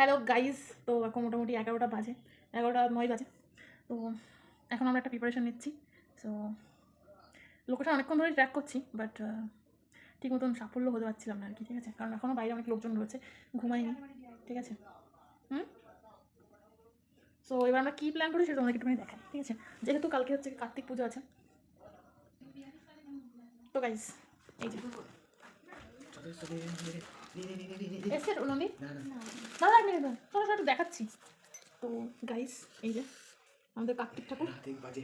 Hello guys, তো এখন মোটামুটি 11টা বাজে, 11টা 9 বাজে। তো এখন আমরা একটা প্রিপারেশান নিচ্ছি। সো লোকেশন অনেকক্ষণ ধরেই ট্র্যাক করছি, বাট ঠিক মতন সাফল্য হতে পারছিলাম না আর কি। ঠিক আছে, কারণ এখনও বাইরে অনেক লোকজন রয়েছে, ঘুমাইনি। ঠিক আছে, সো এবার আমরা কী প্ল্যান করি সেটা তোমাকে একটুখানি দেখাই। ঠিক আছে, যেহেতু কালকে হচ্ছে কার্তিক পুজো আছে। তো গাইজ এই যে এসে নন্দী দাদা একটু দেখাচ্ছি। তো গাইস এই যে আমাদের কার্তিক ঠাকুর।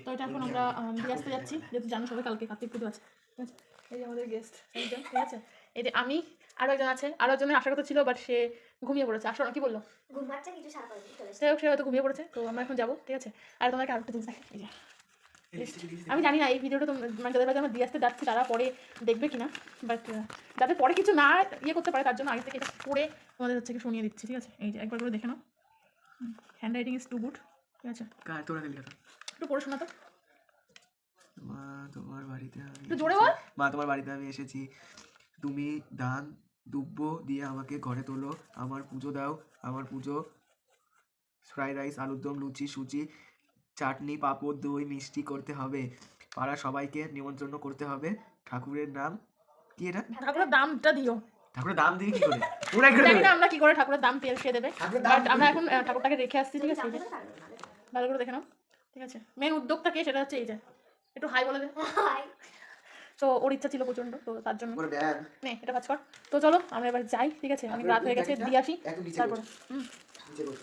তো এটা এখন আমরা দিয়ে আসতে যাচ্ছি, যেহেতু জানো সবাই কালকে কার্তিক পুজো আছে। ঠিক আছে, এই যে আমাদের গেস্ট একজন। ঠিক আছে, এই যে আমি, আরও একজন আছে, আরও একজনের আসার কথা ছিল, বাট সে ঘুমিয়ে পড়েছে। আসো না, কি বললো, যাই হোক সে হয়তো ঘুমিয়ে পড়েছে। তো আমরা এখন যাবো। ঠিক আছে, আর তোমাকে আরেকটা জিনিস দেখে, এই যে আমি জানি না এই ভিডিওটা মানে যাদের বাড়িতে আমরা দিয়ে আসতে যাচ্ছি তারা পরে দেখবে কিনা, বাট যাতে পরে কিছু না ইয়ে করতে পারে তার জন্য আগে থেকে এটা পড়ে তোমাদের হচ্ছে কি শুনিয়ে দিচ্ছি। ঠিক আছে, এই যে একবার করে দেখে নাও, handwriting is too good. ঠিক আছে, একটু পড়ে শোনা তো। মা তোমার বাড়িতে একটু জোরে বল। মা তোমার বাড়িতে আমি এসেছি, তুমি দান দুব্য দিয়ে আমাকে ঘরে তোলো, আমার পুজো দাও, আমার পুজো। ফ্রাইড রাইস, আলুর দম, লুচি, সুচি, চাটনি, পাঁপড়, দই, মিষ্টি করতে হবে, পাড়ার সবাইকে নিমন্ত্রণ করতে হবে। ঠাকুরের নাম কি? এটা ঠাকুরের দামটা দিও। ঠাকুরের দাম দিবি কি করে? পুরাই করে জানি দেবে। না আমরা কি করে ঠাকুরের দাম সে দেবে, বাট আমরা এখন ঠাকুরটাকে রেখে আসছি। ঠিক আছে, ভালো করে দেখে নাও। ঠিক আছে, মেন উদ্যোগটা কে সেটা হচ্ছে এই যে একটু হাই বলে দে। তো ওর ইচ্ছা ছিল প্রচন্ড, তো তার জন্য নে এটা কাজ কর। তো চলো আমরা এবার যাই। ঠিক আছে, অনেক রাত হয়ে গেছে, দিয়ে আসি তারপরে।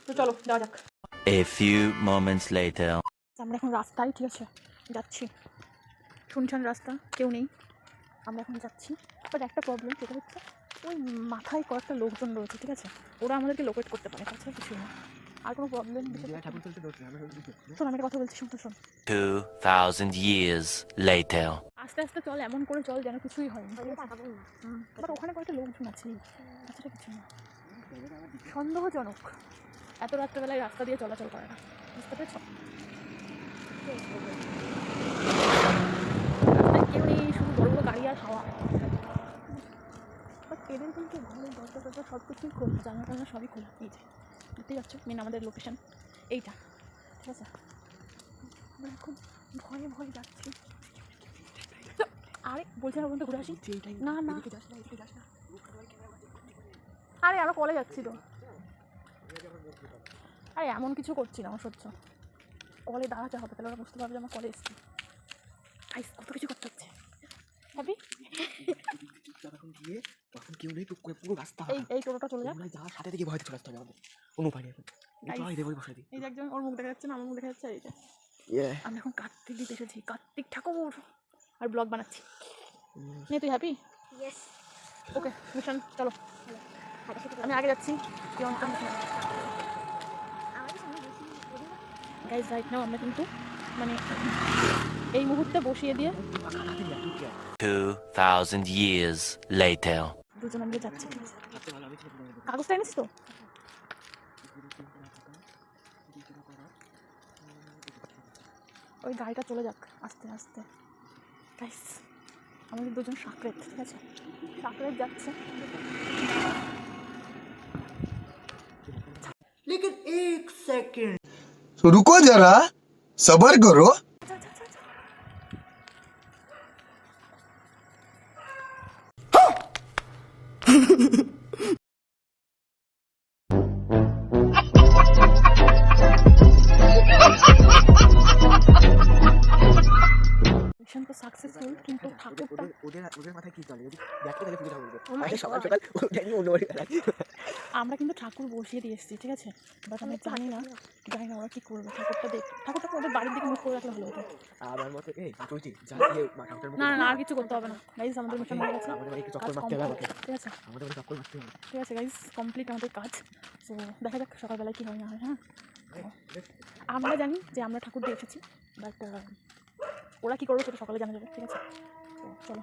তো চলো যাওয়া যাক। A few moments later. আমরা এখন রাস্তায়, ঠিক আছে, যাচ্ছি। শুনছান রাস্তা, কেউ নেই, আমরা এখন যাচ্ছি। বাট একটা প্রবলেম, সেটা হচ্ছে ওই মাথায় কয়েকটা লোকজন রয়েছে। ঠিক আছে, ওরা আমাদেরকে লোকেট করতে পারে, তাছাড়া কিছুই না। আর কোনো প্রবলেম শোন, আমি একটা কথা বলছি, শুনতে শোন। 2000 years later. আস্তে আস্তে চল, এমন করে চল যেন কিছুই হয়নি। বাট ওখানে কয়েকটা লোকজন আছে, তাছাড়া কিছু না। সন্দেহজনক এত রাত্রেবেলায় রাস্তা দিয়ে চলাচল করে না, বুঝতে পেরেছ? কেউ নেই, শুধু বড় বড় গাড়ি আর হাওয়া। বাট এদের কিন্তু ভালো, দরজা টরজা সব কিছুই খোলা, জানলা টানলা সবই খোলা। এই যে দেখতেই পাচ্ছ মেন আমাদের লোকেশন এইটা। ঠিক আছে, আমরা এখন ভয়ে ভয়ে যাচ্ছি। আরে বলছি না, বলতে ঘুরে আসি। না না, আরে আমরা কলে যাচ্ছি তো। আরে এমন কিছু করছি না, আমার সহ্য। কলে দাঁড়াতে হবে, তাহলে ওরা বুঝতে পারবে যে আমার কলে এসছি। কত কিছু করতে হচ্ছে। হ্যাপি এই টোটোটা চলে যাক। এই যে একজন, ওর মুখ দেখা যাচ্ছে না, আমার মুখ দেখা যাচ্ছে। এই যে আমরা এখন কার্তিক দিতে এসেছি, কার্তিক ঠাকুর, আর ব্লগ বানাচ্ছি। নে তুই হ্যাপি? ওকে মিশন চলো, আমি আগে যাচ্ছি। গাইজ রাইট নাও আমরা কিন্তু মানে এই মুহূর্তে বসিয়ে দিয়ে 2000 years later. দুজন আমরা যাচ্ছি। কাগজটা এনেছিস তো? ওই গাড়িটা চলে যাক আস্তে আস্তে। গাইস আমাদের দুজন সাকরেত, ঠিক আছে, সাকরেত যাচ্ছে। लेकिन एक सेकंड रुको जरा, सबर करो। মিশন তো সাকসেসফুল, কিন্তু ঠাকুরটা ওদের মাথায় কি চলে? যদি দেখতে তাহলে পুজো ঠাকুর বলবো, আরে সকাল সকাল ওটা নিয়ে অন্য বাড়ি গেলাম। আমরা কিন্তু ঠাকুর বসিয়ে দিয়ে এসেছি। ঠিক আছে, বাট আমি জানি না ওরা কী করবে। ঠাকুরটাকে ওদের বাড়ির দিকে মুখ করে রাখলে ভালো হতো। আমার মতে এই চলছি যা দিয়ে ঠাকুরটার মুখ না না, আর কিছু করতে হবে না গাইজ, আমাদের মিশন হয়ে গেছে। আমাদের একটু চক্কর মারতে হবে আমাকে। ঠিক আছে, আমাদের চক্কর মারতে হবে। ঠিক আছে গাইজ, কমপ্লিট আমাদের কাজ। সো দেখা যাক সকালবেলায় কী হয় না হয়। হ্যাঁ, আমরা জানি যে আমরা ঠাকুর দিয়ে এসেছি, বাট ওরা কী করবে সেটা সকালে জানা যাবে। ঠিক আছে, তো চলো।